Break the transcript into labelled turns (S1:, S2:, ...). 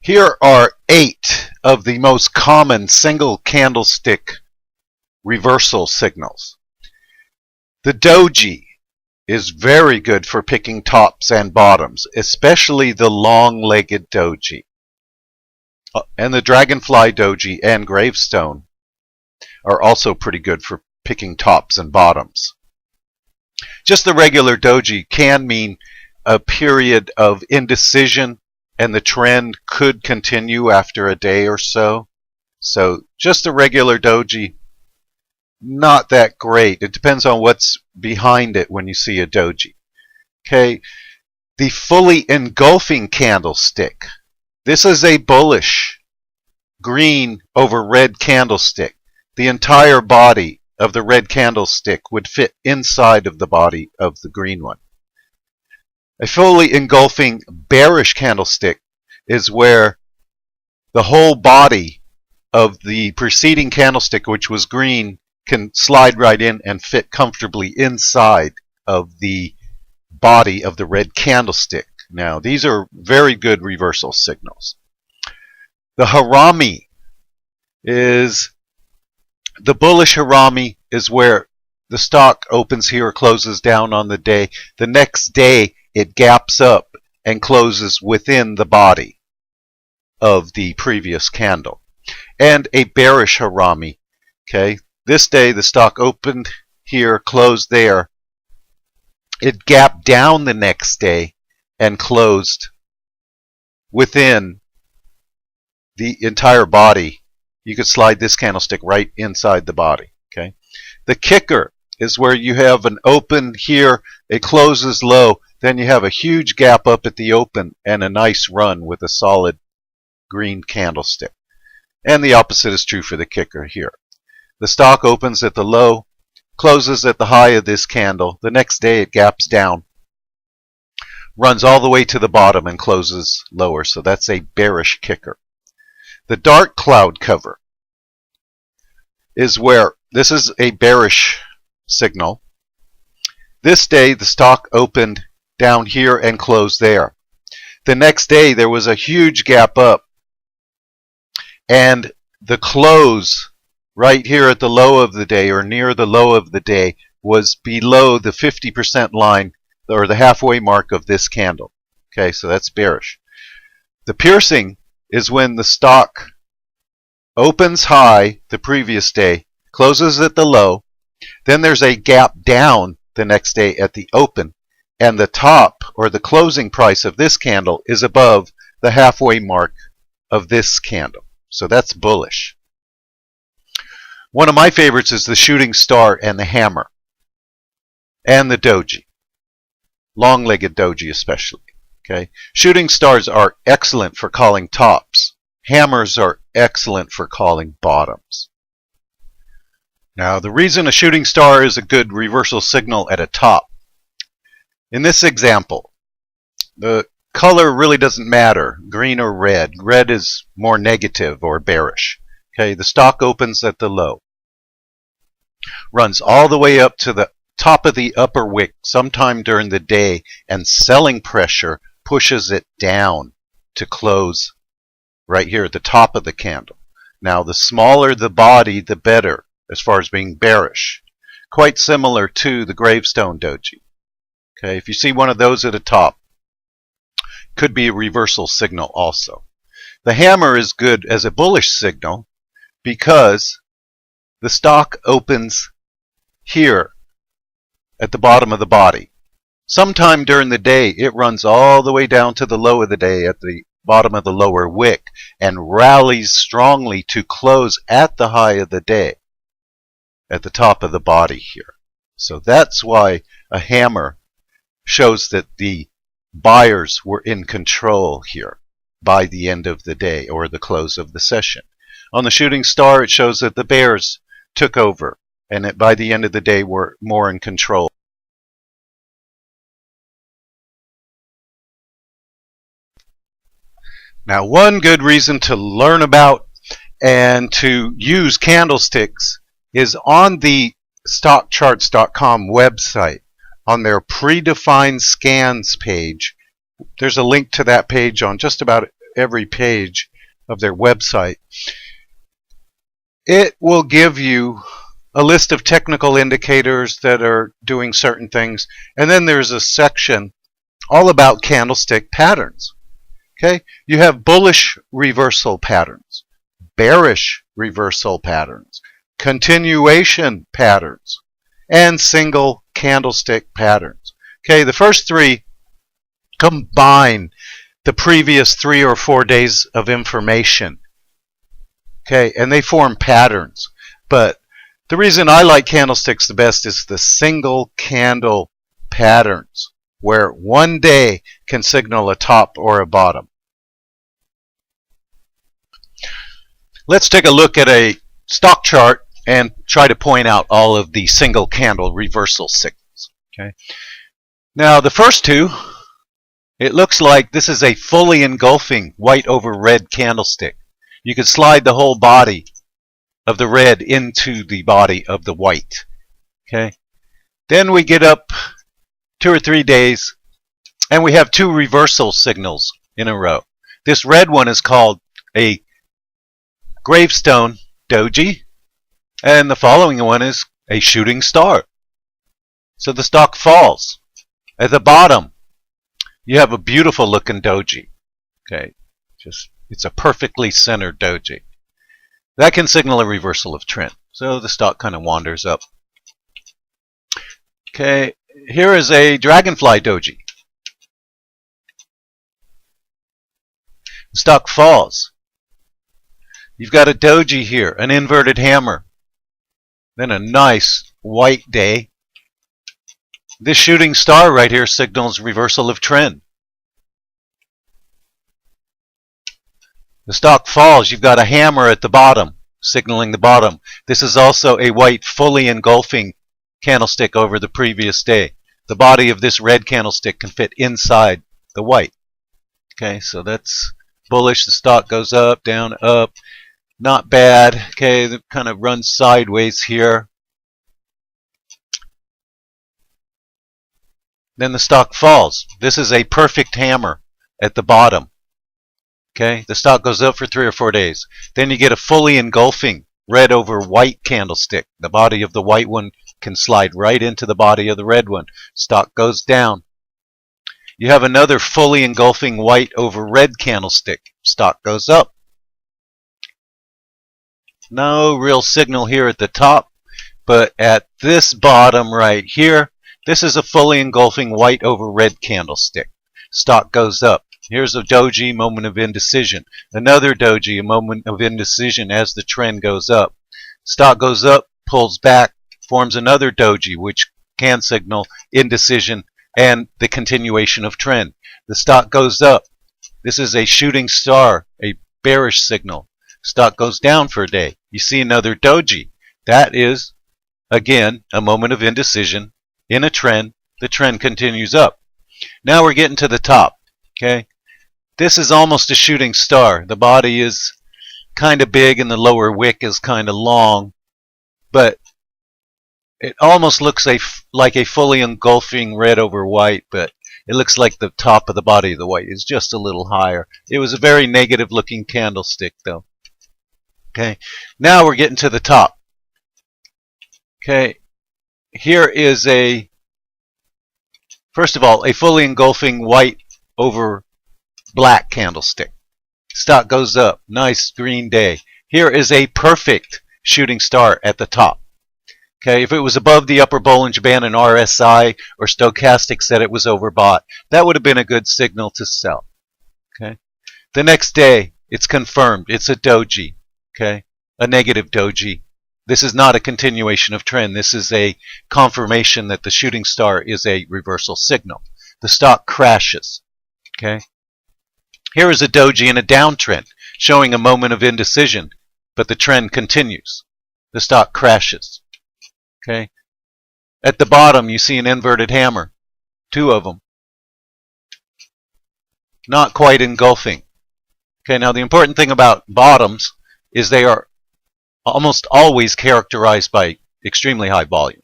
S1: Here are 8 of the most common single candlestick reversal signals. The doji is very good for picking tops and bottoms, especially the long-legged doji. And the dragonfly doji and gravestone are also pretty good for picking tops and bottoms. Just the regular doji can mean a period of indecision, and the trend could continue after a day or so. So just the regular doji, not that great. It depends on what's behind it when you see a doji. Okay, the fully engulfing candlestick. This is a bullish green over red candlestick. The entire body of the red candlestick would fit inside of the body of the green one. A fully engulfing bearish candlestick is where the whole body of the preceding candlestick, which was green, can slide right in and fit comfortably inside of the body of the red candlestick. Now, these are very good reversal signals. The harami is, the bullish harami is where the stock opens here, closes down on the day. The next day, it gaps up and closes within the body of the previous candle. And a bearish harami, okay? This day the stock opened here, closed there. It gapped down the next day and closed within the entire body. You could slide this candlestick right inside the body, okay? The kicker is where you have an open here, it closes low, then you have a huge gap up at the open and a nice run with a solid green candlestick. And the opposite is true for the kicker here. The stock opens at the low, closes at the high of this candle. The next day it gaps down, runs all the way to the bottom and closes lower. So that's a bearish kicker. The dark cloud cover is where this is a bearish signal. This day the stock opened down here and closed there. The next day there was a huge gap up, and the close right here at the low of the day, or near the low of the day, was below the 50% line, or the halfway mark of this candle. Okay, so that's bearish. The piercing is when the stock opens high the previous day, closes at the low, then there's a gap down the next day at the open, and the top, or the closing price of this candle, is above the halfway mark of this candle. So that's bullish. One of my favorites is the shooting star and the hammer, and the doji, long-legged doji especially. Okay, shooting stars are excellent for calling tops. Hammers are excellent for calling bottoms. Now, the reason a shooting star is a good reversal signal at a top, in this example, the color really doesn't matter, green or red. Red is more negative or bearish. Okay, the stock opens at the low, runs all the way up to the top of the upper wick sometime during the day, and selling pressure pushes it down to close right here at the top of the candle. Now, the smaller the body, the better as far as being bearish. Quite similar to the gravestone doji. Okay, if you see one of those at the top, could be a reversal signal also. The hammer is good as a bullish signal because the stock opens here at the bottom of the body. Sometime during the day, it runs all the way down to the low of the day at the bottom of the lower wick and rallies strongly to close at the high of the day at the top of the body here. So that's why a hammer shows that the buyers were in control here by the end of the day or the close of the session. On the shooting star, it shows that the bears took over and that by the end of the day were more in control. Now, one good reason to learn about and to use candlesticks is on the stockcharts.com website. On their predefined scans page, there's a link to that page on just about every page of their website. It will give you a list of technical indicators that are doing certain things, and then there's a section all about candlestick patterns. Okay, you have bullish reversal patterns, bearish reversal patterns, continuation patterns, and single candlestick patterns. Okay, the first three combine the previous 3 or 4 days of information. Okay, and they form patterns. But the reason I like candlesticks the best is the single candle patterns, where one day can signal a top or a bottom. Let's take a look at a stock chart and try to point out all of the single candle reversal signals. Okay. Now the first two, it looks like this is a fully engulfing white over red candlestick. You could slide the whole body of the red into the body of the white. Okay. Then we get up 2 or 3 days and we have 2 reversal signals in a row. This red one is called a gravestone doji, and the following one is a shooting star. So the stock falls. At the bottom, you have a beautiful looking doji. Okay, it's a perfectly centered doji. That can signal a reversal of trend. So the stock kind of wanders up. Okay, here is a dragonfly doji. The stock falls. You've got a doji here, an inverted hammer. Then a nice white day. This shooting star right here signals reversal of trend. The stock falls. You've got a hammer at the bottom, signaling the bottom. This is also a white fully engulfing candlestick over the previous day. The body of this red candlestick can fit inside the white. Okay, so that's bullish. The stock goes up, down, up. Not bad. Okay, it kind of runs sideways here. Then the stock falls. This is a perfect hammer at the bottom. Okay, the stock goes up for 3 or 4 days. Then you get a fully engulfing red over white candlestick. The body of the white one can slide right into the body of the red one. Stock goes down. You have another fully engulfing white over red candlestick. Stock goes up. No real signal here at the top, but at this bottom right here, this is a fully engulfing white over red candlestick. Stock goes up. Here's a doji, moment of indecision. Another doji, a moment of indecision as the trend goes up. Stock goes up, pulls back, forms another doji, which can signal indecision and the continuation of trend. The stock goes up. This is a shooting star, a bearish signal. Stock goes down for a day. You see another doji. That is, again, a moment of indecision in a trend. The trend continues up. Now we're getting to the top. Okay, this is almost a shooting star. The body is kind of big and the lower wick is kind of long, but it almost looks like a fully engulfing red over white, but it looks like the top of the body of the white is just a little higher. It was a very negative looking candlestick though. Okay, now we're getting to the top. Okay, here is first of all, a fully engulfing white over black candlestick. Stock goes up. Nice green day. Here is a perfect shooting star at the top. Okay, if it was above the upper Bollinger Band and RSI or Stochastic said it was overbought, that would have been a good signal to sell. Okay, the next day it's confirmed. It's a doji. Okay, a negative doji. This is not a continuation of trend. This is a confirmation that the shooting star is a reversal signal. The stock crashes. Okay, here is a doji in a downtrend showing a moment of indecision, but the trend continues. The stock crashes. Okay, at the bottom you see an inverted hammer, 2 of them, not quite engulfing. Okay, now the important thing about bottoms is they are almost always characterized by extremely high volume.